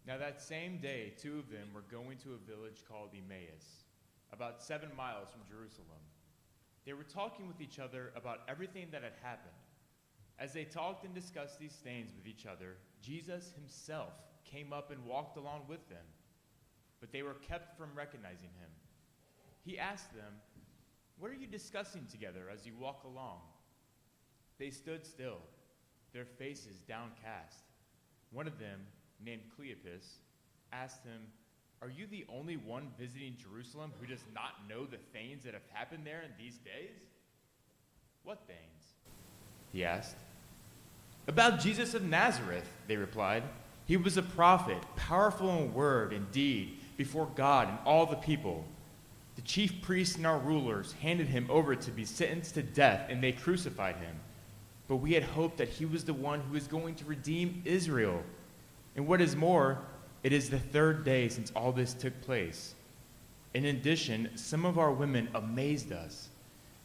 Now that same day, two of them were going to a village called Emmaus, about 7 miles from Jerusalem. They were talking with each other about everything that had happened. As they talked and discussed these things with each other, Jesus himself came up and walked along with them, but they were kept from recognizing him. He asked them, "What are you discussing together as you walk along?" They stood still, their faces downcast. One of them, named Cleopas, asked him, "Are you the only one visiting Jerusalem who does not know the things that have happened there in these days?" "What things?" he asked. "About Jesus of Nazareth," they replied. "He was a prophet, powerful in word and deed before God and all the people. The chief priests and our rulers handed him over to be sentenced to death, and they crucified him. But we had hoped that he was the one who was going to redeem Israel. And what is more, it is the third day since all this took place. In addition, some of our women amazed us.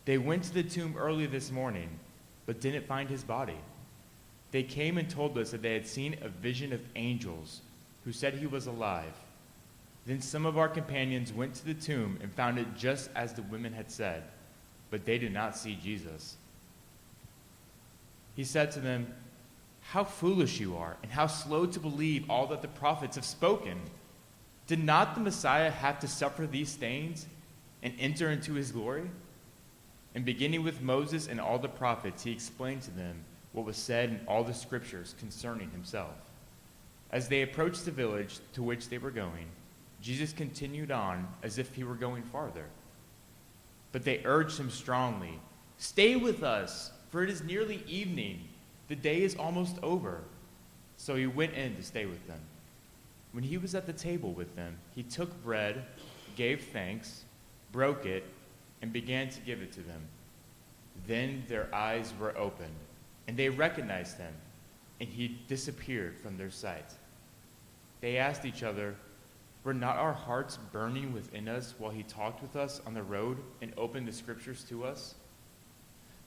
They went to the tomb early this morning, but didn't find his body. They came and told us that they had seen a vision of angels who said he was alive. Then some of our companions went to the tomb and found it just as the women had said, but they did not see Jesus." He said to them, "How foolish you are, and how slow to believe all that the prophets have spoken. Did not the Messiah have to suffer these things and enter into his glory?" And beginning with Moses and all the prophets, he explained to them what was said in all the scriptures concerning himself. As they approached the village to which they were going, Jesus continued on as if he were going farther. But they urged him strongly, "Stay with us, for it is nearly evening. The day is almost over." So he went in to stay with them. When he was at the table with them, he took bread, gave thanks, broke it, and began to give it to them. Then their eyes were opened, and they recognized him, and he disappeared from their sight. They asked each other, "Were not our hearts burning within us while he talked with us on the road and opened the scriptures to us?"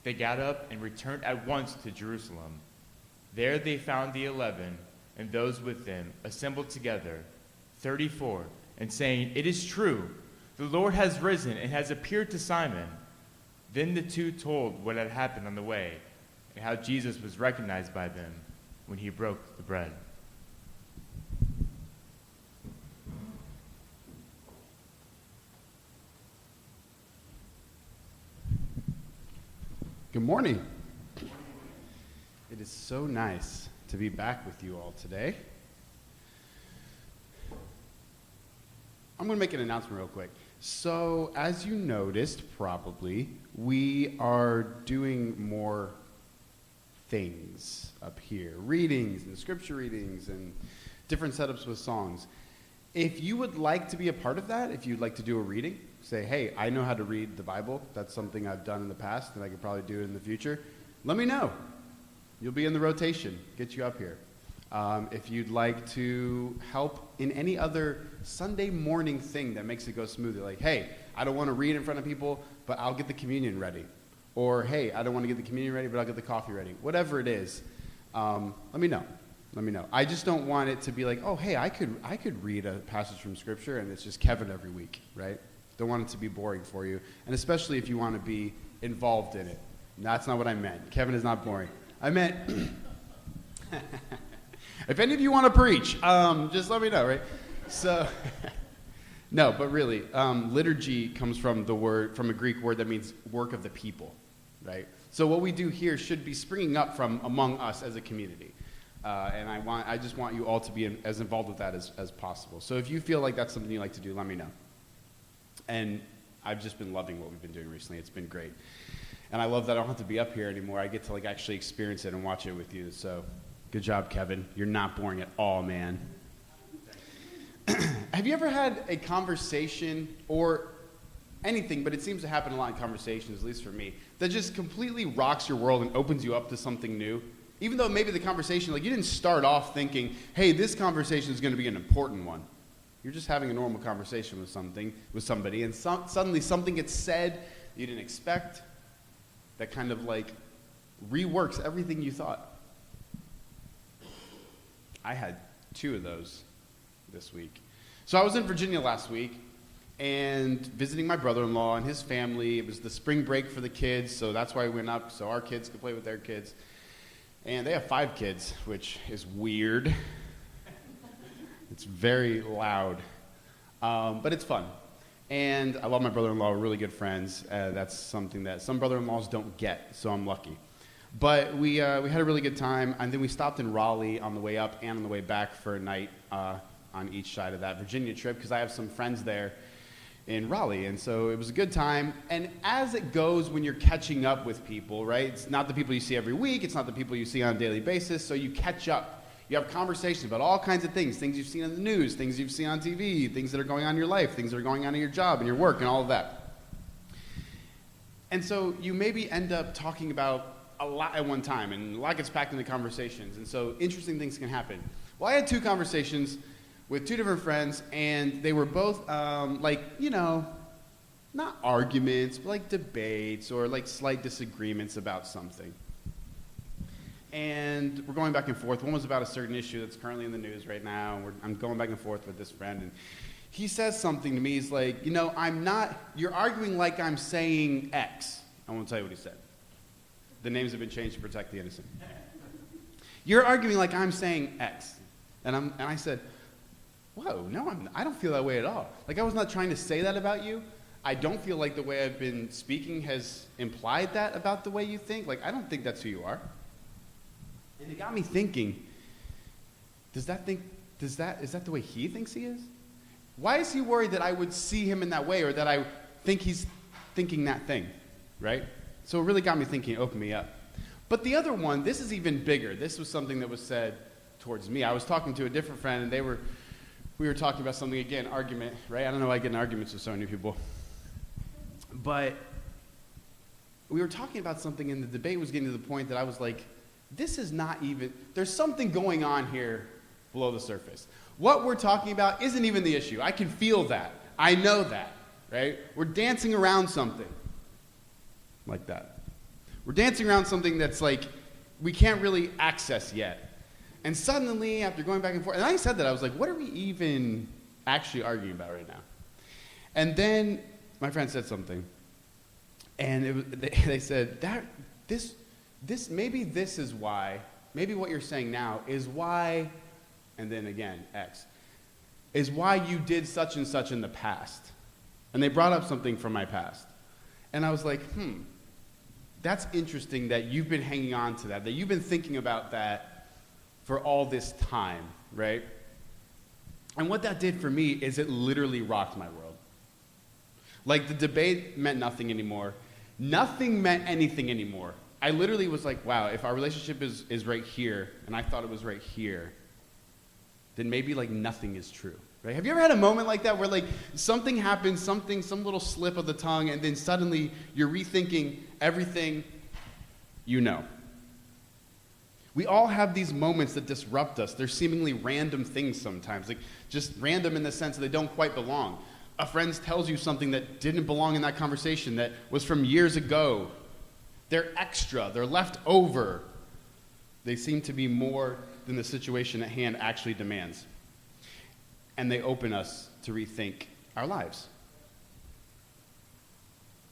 They got up and returned at once to Jerusalem. There they found the 11 and those with them assembled together, 34, and saying, "It is true, the Lord has risen and has appeared to Simon." Then the two told what had happened on the way and how Jesus was recognized by them when he broke the bread. Good morning. It is so nice to be back with you all today. I'm going to make an announcement real quick. So, as you noticed, probably, we are doing more things up here. Readings and scripture readings and different setups with songs. If you would like to be a part of that, if you'd like to do a reading, say, "Hey, I know how to read the Bible. That's something I've done in the past, and I could probably do it in the future." Let me know. You'll be in the rotation. Get you up here. If you'd like to help in any other Sunday morning thing that makes it go smoothly, like, "Hey, I don't want to read in front of people, but I'll get the communion ready." Or, "Hey, I don't want to get the communion ready, but I'll get the coffee ready." Whatever it is, let me know. Let me know. I just don't want it to be like, "Oh, hey, I could read a passage from Scripture, and it's just Kevin every week," right? Don't want it to be boring for you, and especially if you want to be involved in it. That's not what I meant. Kevin is not boring. I meant, if any of you want to preach, just let me know, right? So, no, but really, liturgy comes from a Greek word that means work of the people, right? So what we do here should be springing up from among us as a community. And I just want you all to be as involved with that as possible. So if you feel like that's something you like to do, let me know. And I've just been loving what we've been doing recently. It's been great. And I love that I don't have to be up here anymore. I get to actually experience it and watch it with you. So good job, Kevin. You're not boring at all, man. Have you ever had a conversation or anything, but it seems to happen a lot in conversations, at least for me, that just completely rocks your world and opens you up to something new? Even though maybe the conversation, you didn't start off thinking, "Hey, this conversation is going to be an important one." You're just having a normal conversation with somebody, and suddenly something gets said you didn't expect that kind of reworks everything you thought. I had two of those this week. So I was in Virginia last week and visiting my brother-in-law and his family. It was the spring break for the kids, so that's why we went up, so our kids could play with their kids. And they have 5 kids, which is weird. It's very loud, but it's fun. And I love my brother-in-law, we're really good friends. That's something that some brother-in-laws don't get, so I'm lucky. But we had a really good time, and then we stopped in Raleigh on the way up and on the way back for a night on each side of that Virginia trip, because I have some friends there in Raleigh, and so it was a good time. And as it goes when you're catching up with people, right? It's not the people you see every week, it's not the people you see on a daily basis, so you catch up. You have conversations about all kinds of things you've seen on the news, things you've seen on TV, things that are going on in your life, things that are going on in your job and your work and all of that. And so you maybe end up talking about a lot at one time, and a lot gets packed into conversations, and so interesting things can happen. Well, I had 2 conversations with 2 different friends, and they were both not arguments, but like debates or like slight disagreements about something. And we're going back and forth. One was about a certain issue that's currently in the news right now. I'm going back and forth with this friend, and he says something to me. He's like, you're arguing like I'm saying X. I won't tell you what he said. The names have been changed to protect the innocent. You're arguing like I'm saying X. And I said, whoa, no, I don't feel that way at all. Like, I was not trying to say that about you. I don't feel like the way I've been speaking has implied that about the way you think. Like, I don't think that's who you are. And it got me thinking, is that the way he thinks he is? Why is he worried that I would see him in that way, or that I think he's thinking that thing, right? So it really got me thinking, it opened me up. But the other one, this is even bigger. This was something that was said towards me. I was talking to a different friend, and we were talking about something, again, argument, right? I don't know why I get in arguments with so many people. But we were talking about something, and the debate was getting to the point that I was like, this is not even, there's something going on here below the surface. What we're talking about isn't even the issue. I can feel that. I know that, right? We're dancing around something like that. We're dancing around something that's like we can't really access yet. And suddenly, after going back and forth, and I said that, I was like, what are we even actually arguing about right now? And then my friend said something, and they said, maybe this is why, maybe what you're saying now is why, and then again, X, is why you did such and such in the past. And they brought up something from my past. And I was like, that's interesting that you've been hanging on to that you've been thinking about that for all this time, right? And what that did for me is it literally rocked my world. Like, the debate meant nothing anymore. Nothing meant anything anymore. I literally was like, wow, if our relationship is right here, and I thought it was right here, then maybe like nothing is true. Right? Have you ever had a moment like that where like something happens, some little slip of the tongue, and then suddenly you're rethinking everything you know? We all have these moments that disrupt us. They're seemingly random things sometimes, like just random in the sense that they don't quite belong. A friend tells you something that didn't belong in that conversation, that was from years ago. They're extra, they're left over. They seem to be more than the situation at hand actually demands. And they open us to rethink our lives.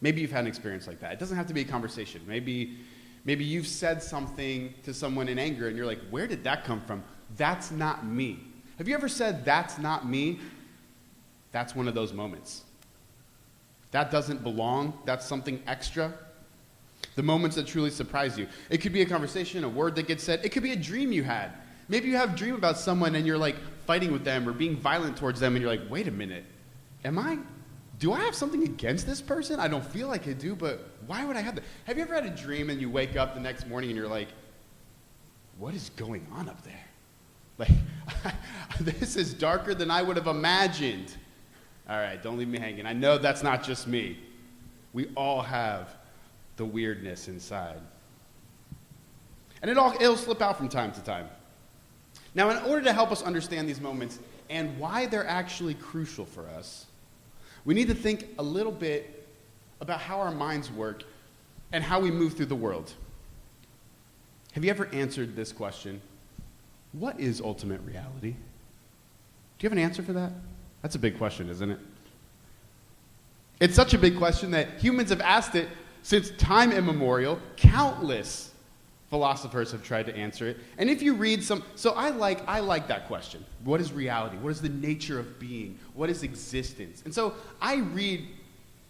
Maybe you've had an experience like that. It doesn't have to be a conversation. Maybe you've said something to someone in anger and you're like, where did that come from? That's not me. Have you ever said, that's not me? That's one of those moments. That doesn't belong. That's something extra. The moments that truly surprise you. It could be a conversation, a word that gets said. It could be a dream you had. Maybe you have a dream about someone and you're like fighting with them or being violent towards them, and you're like, wait a minute, do I have something against this person? I don't feel like I do, but why would I have that? Have you ever had a dream and you wake up the next morning and you're like, what is going on up there? Like, this is darker than I would have imagined. All right, don't leave me hanging. I know that's not just me. We all have the weirdness inside. And it'll slip out from time to time. Now, in order to help us understand these moments and why they're actually crucial for us, we need to think a little bit about how our minds work and how we move through the world. Have you ever answered this question? What is ultimate reality? Do you have an answer for that? That's a big question, isn't it? It's such a big question that humans have asked it since time immemorial. Countless philosophers have tried to answer it. And if you read so I like that question. What is reality? What is the nature of being? What is existence? And so I read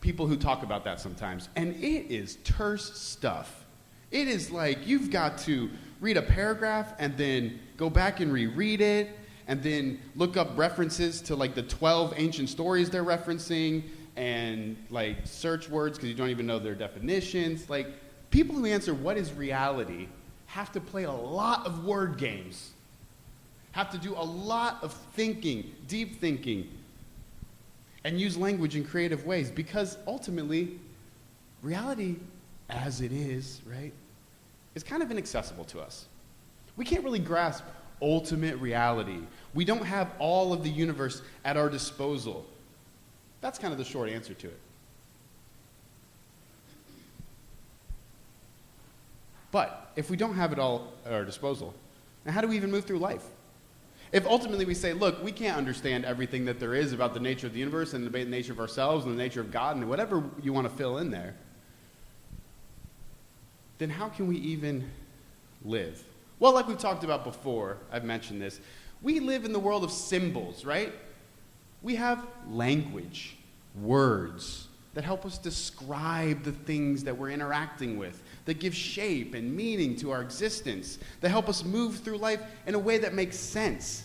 people who talk about that sometimes, and it is terse stuff. It is like you've got to read a paragraph and then go back and reread it, and then look up references to like the 12 ancient stories they're referencing, and like search words because you don't even know their definitions. Like, people who answer what is reality have to play a lot of word games, have to do a lot of thinking, deep thinking, and use language in creative ways, because ultimately, reality as it is, right, is kind of inaccessible to us. We can't really grasp ultimate reality. We don't have all of the universe at our disposal. That's kind of the short answer to it. But if we don't have it all at our disposal, then how do we even move through life? If ultimately we say, look, we can't understand everything that there is about the nature of the universe and the nature of ourselves and the nature of God and whatever you want to fill in there, then how can we even live? Well, like we've talked about before, I've mentioned this, we live in the world of symbols, right? We have language, words that help us describe the things that we're interacting with, that give shape and meaning to our existence, that help us move through life in a way that makes sense.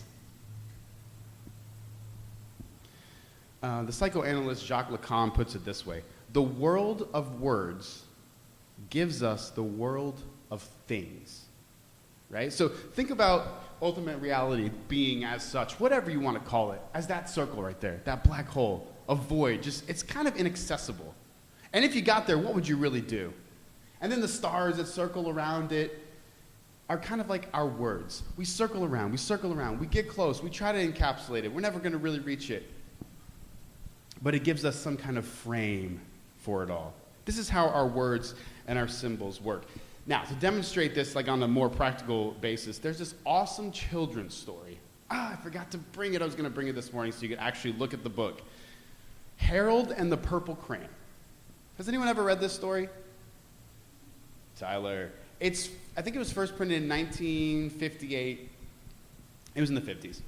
The psychoanalyst Jacques Lacan puts it this way: the world of words gives us the world of things. Right? So think about ultimate reality being as such, whatever you want to call it, as that circle right there, that black hole, a void, it's kind of inaccessible. And if you got there, what would you really do? And then the stars that circle around it are kind of like our words. We circle around, we get close, we try to encapsulate it. We're never going to really reach it. But it gives us some kind of frame for it all. This is how our words and our symbols work. Now, to demonstrate this like on a more practical basis, there's this awesome children's story. I forgot to bring it. I was going to bring it this morning so you could actually look at the book. Harold and the Purple Crayon. Has anyone ever read this story? Tyler. I think it was first printed in 1958. It was in the 50s.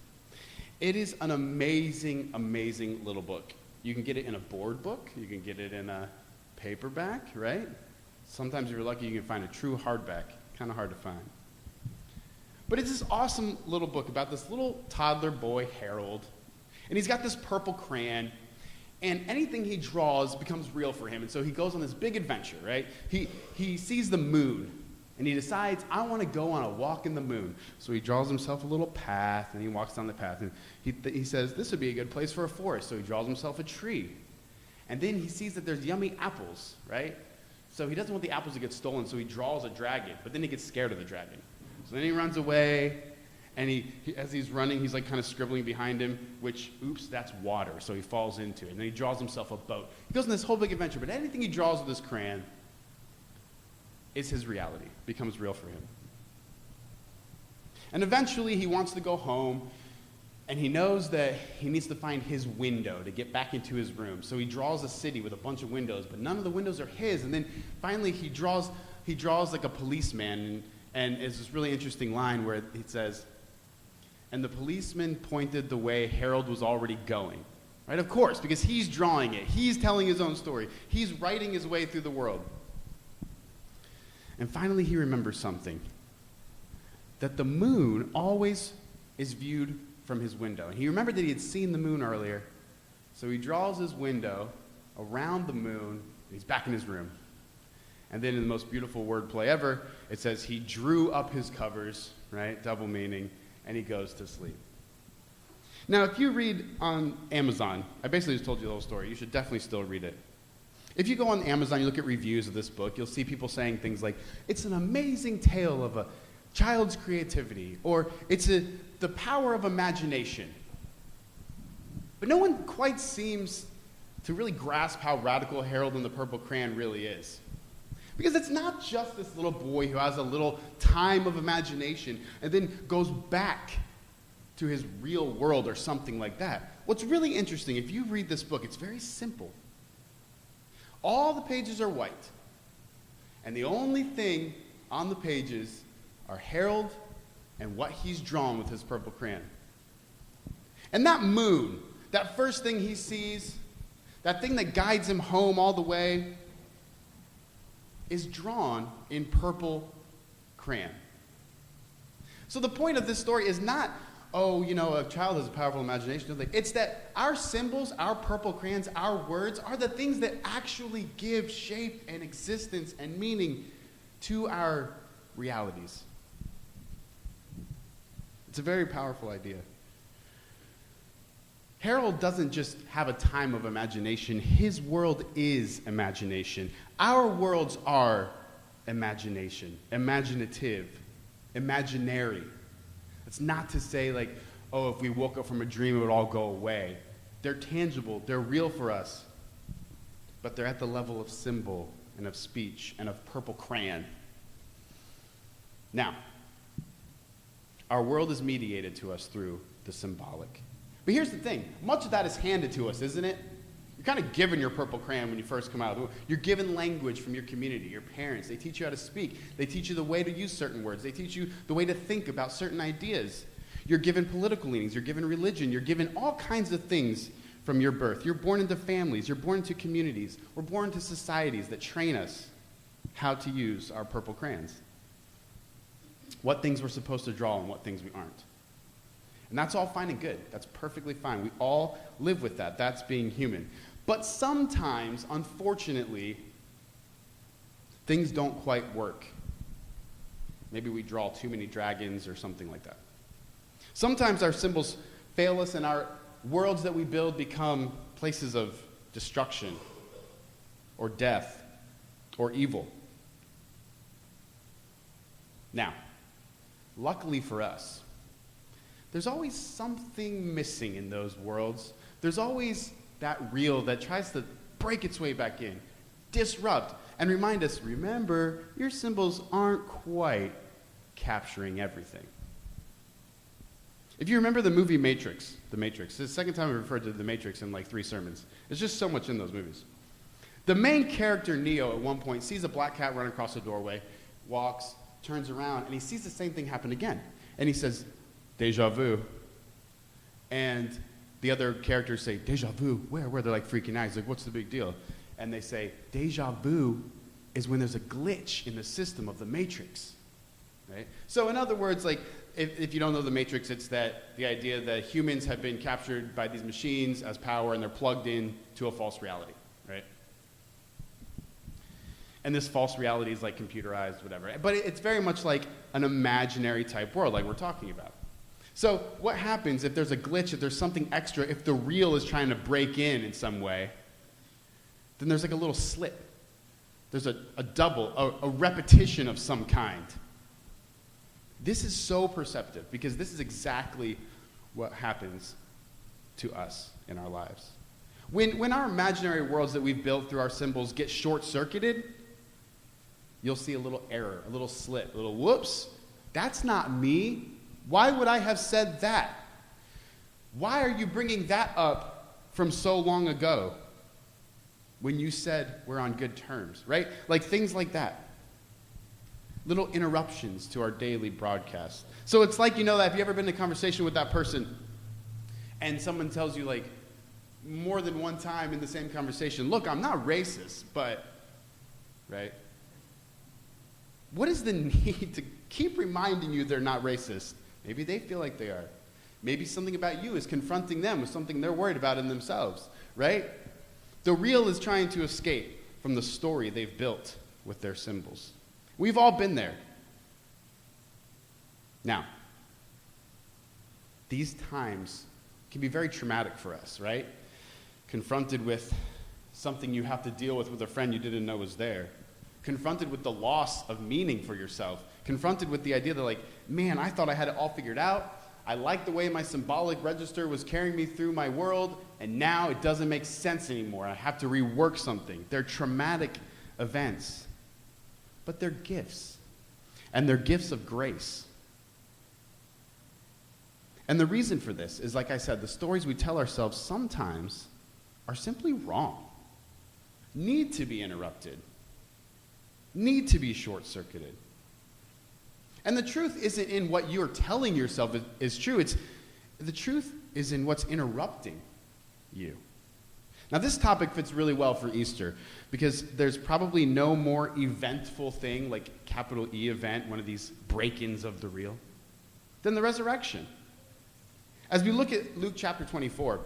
It is an amazing, amazing little book. You can get it in a board book. You can get it in a paperback, right? Sometimes if you're lucky, you can find a true hardback. Kind of hard to find. But it's this awesome little book about this little toddler boy, Harold. And he's got this purple crayon. And anything he draws becomes real for him. And so he goes on this big adventure, right? He sees the moon. And he decides, I want to go on a walk in the moon. So he draws himself a little path. And he walks down the path. And he says, this would be a good place for a forest. So he draws himself a tree. And then he sees that there's yummy apples, right? So he doesn't want the apples to get stolen, so he draws a dragon, but then he gets scared of the dragon. So then he runs away, and as he's running, he's like kind of scribbling behind him, which, oops, that's water, so he falls into it. And then he draws himself a boat. He goes on this whole big adventure, but anything he draws with this crayon is his reality, becomes real for him. And eventually he wants to go home, and he knows that he needs to find his window to get back into his room. So he draws a city with a bunch of windows, but none of the windows are his. And then finally he draws like a policeman, and it's this really interesting line where it says, and the policeman pointed the way Harold was already going. Right? Of course, because he's drawing it. He's telling his own story. He's writing his way through the world. And finally he remembers something. That the moon always is viewed from his window. And he remembered that he had seen the moon earlier. So he draws his window around the moon, and he's back in his room. And then in the most beautiful wordplay ever, it says he drew up his covers, right? Double meaning, and he goes to sleep. Now, if you read on Amazon, I basically just told you the whole story. You should definitely still read it. If you go on Amazon, you look at reviews of this book, you'll see people saying things like, it's an amazing tale of a child's creativity, or it's the power of imagination. But no one quite seems to really grasp how radical Harold and the Purple Crayon really is. Because it's not just this little boy who has a little time of imagination and then goes back to his real world or something like that. What's really interesting, if you read this book, it's very simple. All the pages are white, and the only thing on the pages are Harold and what he's drawn with his purple crayon. And that moon, that first thing he sees, that thing that guides him home all the way, is drawn in purple crayon. So the point of this story is not, oh, a child has a powerful imagination. It's that our symbols, our purple crayons, our words are the things that actually give shape and existence and meaning to our realities. It's a very powerful idea. Harold doesn't just have a time of imagination. His world is imagination. Our worlds are imagination, imaginative, imaginary. It's not to say if we woke up from a dream, it would all go away. They're tangible, they're real for us, but they're at the level of symbol and of speech and of purple crayon. Now, our world is mediated to us through the symbolic. But here's the thing, much of that is handed to us, isn't it? You're kind of given your purple crayon when you first come out of the womb. You're given language from your community, your parents. They teach you how to speak. They teach you the way to use certain words. They teach you the way to think about certain ideas. You're given political leanings. You're given religion. You're given all kinds of things from your birth. You're born into families. You're born into communities. We're born into societies that train us how to use our purple crayons. What things we're supposed to draw and what things we aren't. And that's all fine and good. That's perfectly fine. We all live with that. That's being human. But sometimes, unfortunately, things don't quite work. Maybe we draw too many dragons or something like that. Sometimes our symbols fail us and our worlds that we build become places of destruction or death or evil. Now, luckily for us, there's always something missing in those worlds. There's always that real that tries to break its way back in, disrupt, and remind us, remember, your symbols aren't quite capturing everything. If you remember the movie Matrix, it's the second time I've referred to the Matrix in 3 sermons. There's just so much in those movies. The main character, Neo, at one point sees a black cat run across a doorway, walks, turns around, and he sees the same thing happen again. And he says, "Deja vu." And the other characters say, "Deja vu? Where?" They're freaking out. He's like, "What's the big deal?" And they say, "Deja vu is when there's a glitch in the system of the Matrix." Right? So in other words, if you don't know the Matrix, it's the idea that humans have been captured by these machines as power and they're plugged in to a false reality, right? And this false reality is computerized, whatever. But it's very much like an imaginary type world like we're talking about. So what happens if there's a glitch, if there's something extra, if the real is trying to break in some way, then there's a little slip. There's a double, a repetition of some kind. This is so perceptive because this is exactly what happens to us in our lives. When our imaginary worlds that we've built through our symbols get short-circuited, you'll see a little error, a little slip, a little whoops. That's not me. Why would I have said that? Why are you bringing that up from so long ago when you said we're on good terms, right? Things like that. Little interruptions to our daily broadcast. So it's that have you ever been in a conversation with that person and someone tells you more than one time in the same conversation, "Look, I'm not racist, but," right? What is the need to keep reminding you they're not racist? Maybe they feel like they are. Maybe something about you is confronting them with something they're worried about in themselves, right? The real is trying to escape from the story they've built with their symbols. We've all been there. Now, these times can be very traumatic for us, right? Confronted with something you have to deal with a friend you didn't know was there. Confronted with the loss of meaning for yourself. Confronted with the idea that man, I thought I had it all figured out. I liked the way my symbolic register was carrying me through my world, and now it doesn't make sense anymore. I have to rework something. They're traumatic events. But they're gifts. And they're gifts of grace. And the reason for this is, like I said, the stories we tell ourselves sometimes are simply wrong, need to be interrupted, need to be short-circuited. And the truth isn't in what you're telling yourself is true. The truth is in what's interrupting you. Now, this topic fits really well for Easter because there's probably no more eventful thing, like capital E event, one of these break-ins of the real, than the resurrection. As we look at Luke chapter 24,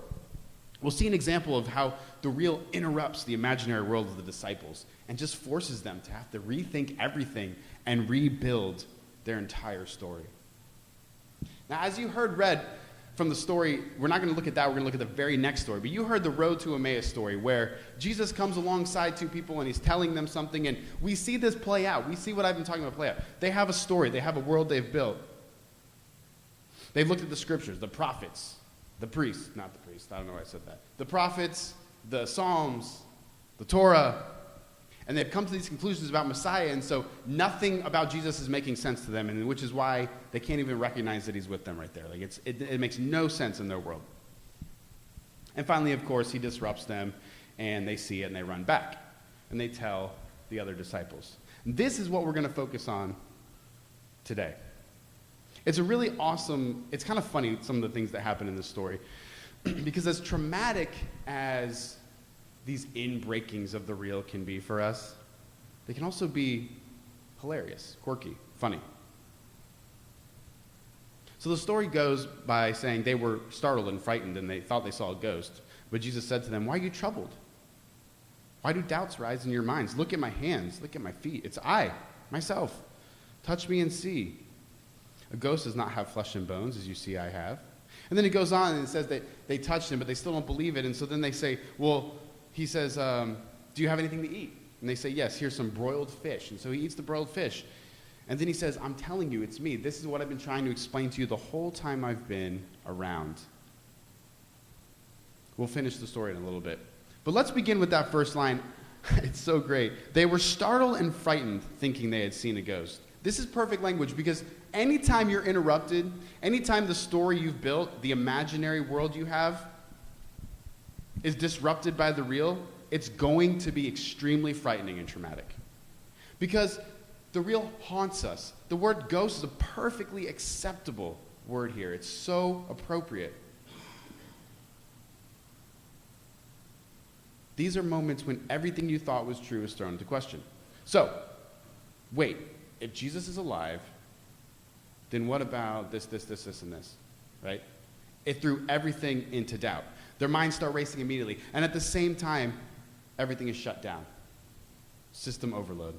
we'll see an example of how the real interrupts the imaginary world of the disciples and just forces them to have to rethink everything and rebuild their entire story. Now, as you heard read from the story, we're not going to look at that, we're going to look at the very next story, but you heard the Road to Emmaus story where Jesus comes alongside two people and he's telling them something, and we see this play out. We see what I've been talking about play out. They have a story, they have a world they've built. They've looked at the scriptures, the prophets, the priests, not the priests, I don't know why I said that. The prophets, the Psalms, the Torah, and they've come to these conclusions about Messiah, and so nothing about Jesus is making sense to them, and which is why they can't even recognize that he's with them right there. Like it makes no sense in their world. And finally, of course, he disrupts them, and they see it, and they run back, and they tell the other disciples. And this is what we're going to focus on today. It's a really awesome, it's kind of funny, some of the things that happen in this story, because as traumatic as these inbreakings of the real can be for us, they can also be hilarious, quirky, funny. So the story goes by saying they were startled and frightened and they thought they saw a ghost. But Jesus said to them, "Why are you troubled? Why do doubts rise in your minds? Look at my hands, look at my feet. It's I, myself. Touch me and see. A ghost does not have flesh and bones, as you see I have." And then it goes on and it says that they touched him, but they still don't believe it. And so then they say, well, he says, do you have anything to eat? And they say, yes, here's some broiled fish. And so he eats the broiled fish. And then he says, I'm telling you, it's me. This is what I've been trying to explain to you the whole time I've been around. We'll finish the story in a little bit. But let's begin with that first line. It's so great. They were startled and frightened, thinking they had seen a ghost. This is perfect language because anytime you're interrupted, anytime the story you've built, the imaginary world you have, is disrupted by the real, it's going to be extremely frightening and traumatic. Because the real haunts us. The word ghost is a perfectly acceptable word here. It's so appropriate. These are moments when everything you thought was true is thrown into question. So, wait, if Jesus is alive, then what about this, and this, right? It threw everything into doubt. Their minds start racing immediately. And at the same time, everything is shut down. System overload.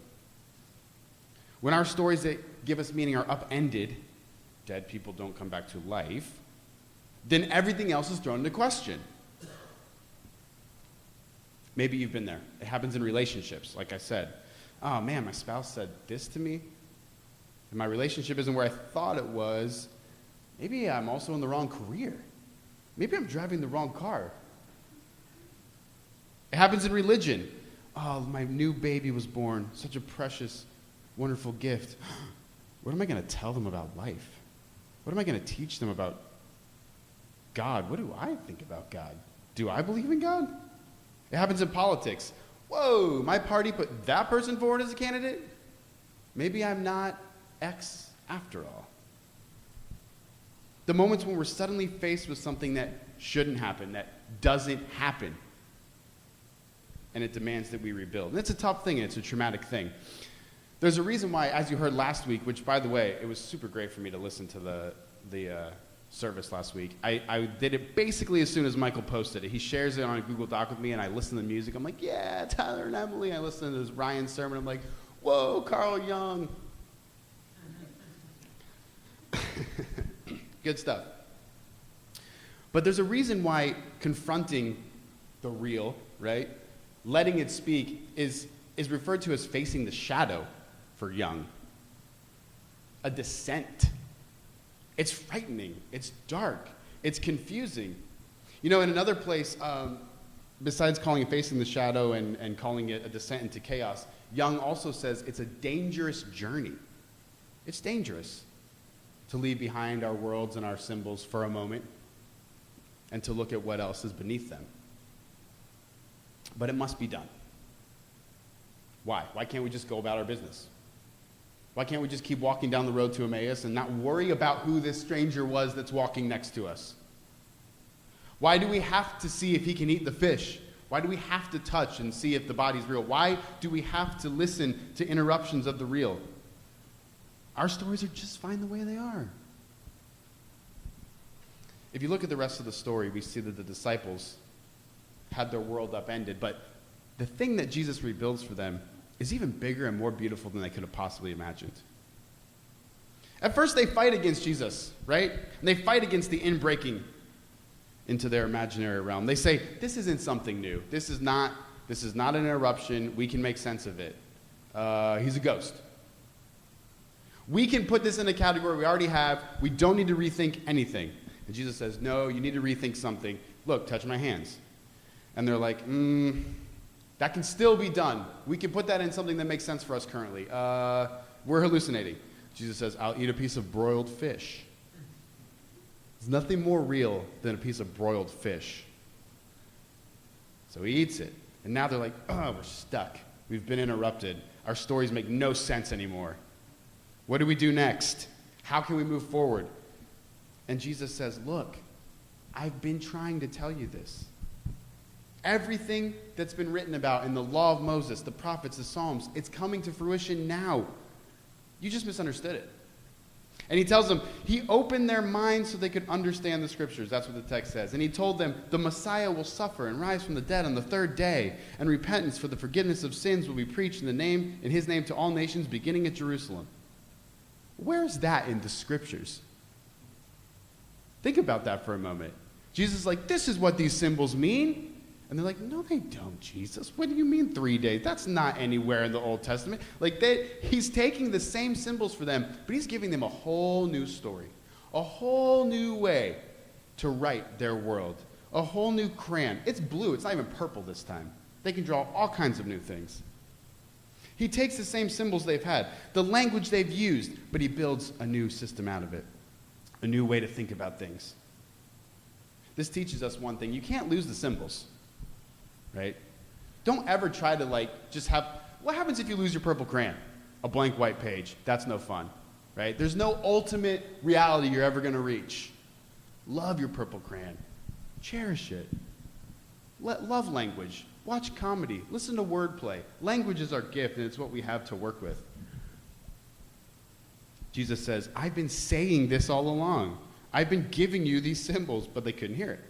When our stories that give us meaning are upended, dead people don't come back to life, then everything else is thrown into question. Maybe you've been there. It happens in relationships, like I said. Oh man, my spouse said this to me, and my relationship isn't where I thought it was. Maybe I'm also in the wrong career. Maybe I'm driving the wrong car. It happens in religion. Oh, my new baby was born. Such a precious, wonderful gift. What am I going to tell them about life? What am I going to teach them about God? What do I think about God? Do I believe in God? It happens in politics. Whoa, my party put that person forward as a candidate? Maybe I'm not X after all. The moments when we're suddenly faced with something that shouldn't happen, that doesn't happen, and it demands that we rebuild. And it's a tough thing, and it's a traumatic thing. There's a reason why, as you heard last week, which, by the way, it was super great for me to listen to the service last week. I did it basically as soon as Michael posted it. He shares it on a Google Doc with me, and I listen to the music. I'm like, yeah, Tyler and Emily. I listen to this Ryan sermon. I'm like, whoa, Carl Jung. Good stuff. But there's a reason why confronting the real, right, letting it speak, is referred to as facing the shadow for Jung. A descent. It's frightening. It's dark. It's confusing. You know, in another place, besides calling it facing the shadow and calling it a descent into chaos, Jung also says it's a dangerous journey. It's dangerous. to leave behind our worlds and our symbols for a moment and to look at what else is beneath them. But it must be done. Why? Why can't we just go about our business? Why can't we just keep walking down the road to Emmaus and not worry about who this stranger was that's walking next to us? Why do we have to see if he can eat the fish? Why do we have to touch and see if the body's real? Why do we have to listen to interruptions of the real? Our stories are just fine the way they are. If you look at the rest of the story, we see that the disciples had their world upended, but the thing that Jesus rebuilds for them is even bigger and more beautiful than they could have possibly imagined. At first, they fight against Jesus, right? And they fight against the inbreaking into their imaginary realm. They say, this isn't something new. This is not an interruption. We can make sense of it. He's a ghost. We can put this in a category we already have. We don't need to rethink anything. And Jesus says, no, you need to rethink something. Look, touch my hands. And they're like, that can still be done. We can put that in something that makes sense for us currently. We're hallucinating. Jesus says, I'll eat a piece of broiled fish. There's nothing more real than a piece of broiled fish. So he eats it. And now they're like, oh, we're stuck. We've been interrupted. Our stories make no sense anymore. What do we do next? How can we move forward? And Jesus says, look, I've been trying to tell you this. Everything that's been written about in the law of Moses, the prophets, the Psalms, it's coming to fruition now. You just misunderstood it. And he tells them, he opened their minds so they could understand the scriptures. That's what the text says. And he told them, the Messiah will suffer and rise from the dead on the third day, and repentance for the forgiveness of sins will be preached in his name to all nations, beginning at Jerusalem. Where's that in the scriptures? Think about that for a moment. Jesus is like, this is what these symbols mean. And they're like, no, they don't, Jesus. What do you mean 3 days? That's not anywhere in the Old Testament. He's taking the same symbols for them, but he's giving them a whole new story, a whole new way to write their world, a whole new crayon. It's blue. It's not even purple this time. They can draw all kinds of new things. He takes the same symbols they've had, the language they've used, but he builds a new system out of it, a new way to think about things. This teaches us one thing. You can't lose the symbols. Right? Don't ever try to just have, what happens if you lose your purple crayon? A blank white page. That's no fun. Right? There's no ultimate reality you're ever going to reach. Love your purple crayon. Cherish it. Love language. Watch comedy. Listen to wordplay. Language is our gift, and it's what we have to work with. Jesus says, I've been saying this all along. I've been giving you these symbols, but they couldn't hear it.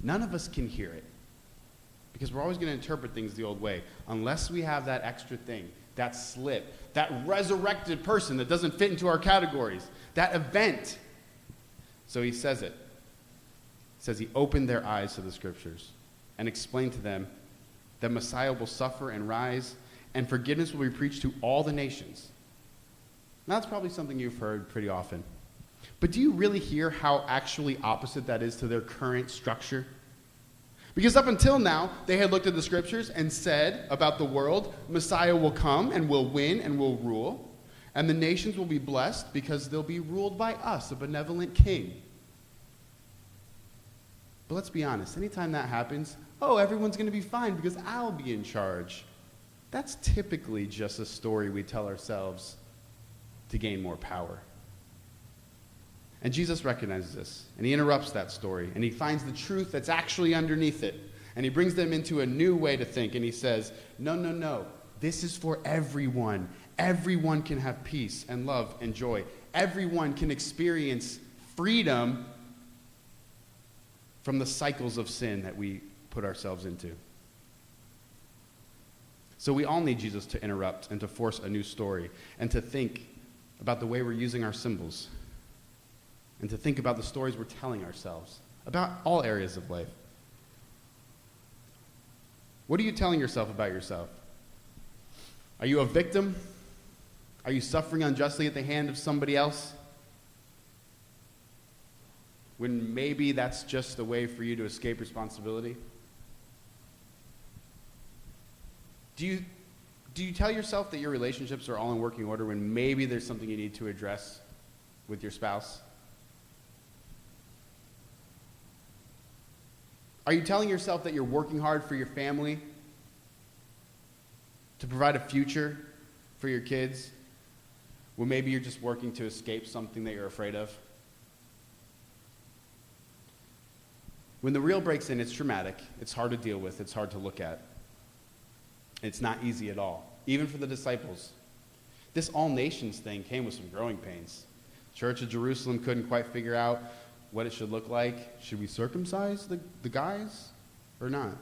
None of us can hear it because we're always going to interpret things the old way unless we have that extra thing, that slip, that resurrected person that doesn't fit into our categories, that event. So he says it. He says he opened their eyes to the scriptures and explained to them that Messiah will suffer and rise and forgiveness will be preached to all the nations. Now, that's probably something you've heard pretty often. But do you really hear how actually opposite that is to their current structure? Because up until now, they had looked at the scriptures and said about the world, Messiah will come and will win and will rule, and the nations will be blessed because they'll be ruled by us, a benevolent king. But let's be honest, anytime that happens, everyone's going to be fine because I'll be in charge. That's typically just a story we tell ourselves to gain more power. And Jesus recognizes this, and he interrupts that story, and he finds the truth that's actually underneath it, and he brings them into a new way to think, and he says, no, this is for everyone. Everyone can have peace and love and joy. Everyone can experience freedom from the cycles of sin that we put ourselves into. So we all need Jesus to interrupt and to force a new story, and to think about the way we're using our symbols, and to think about the stories we're telling ourselves about all areas of life. What are you telling yourself about yourself? Are you a victim? Are you suffering unjustly at the hand of somebody else? When maybe that's just a way for you to escape responsibility? Do Do you tell yourself that your relationships are all in working order when maybe there's something you need to address with your spouse? Are you telling yourself that you're working hard for your family, to provide a future for your kids, when maybe you're just working to escape something that you're afraid of? When the real breaks in, it's traumatic, it's hard to deal with, it's hard to look at. It's not easy at all, even for the disciples. This all nations thing came with some growing pains. Church of Jerusalem couldn't quite figure out what it should look like. Should we circumcise the guys or not?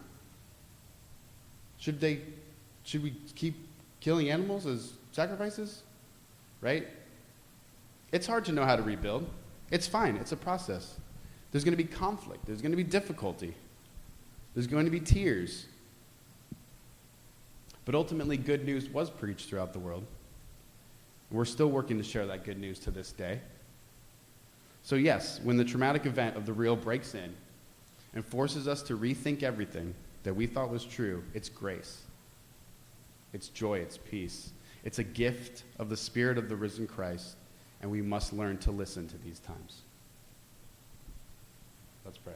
Should we keep killing animals as sacrifices? Right? It's hard to know how to rebuild. It's fine. It's a process. There's going to be conflict. There's going to be difficulty. There's going to be tears. But ultimately, good news was preached throughout the world. We're still working to share that good news to this day. So yes, when the traumatic event of the real breaks in and forces us to rethink everything that we thought was true, it's grace. It's joy, it's peace. It's a gift of the Spirit of the risen Christ, and we must learn to listen to these times. Let's pray.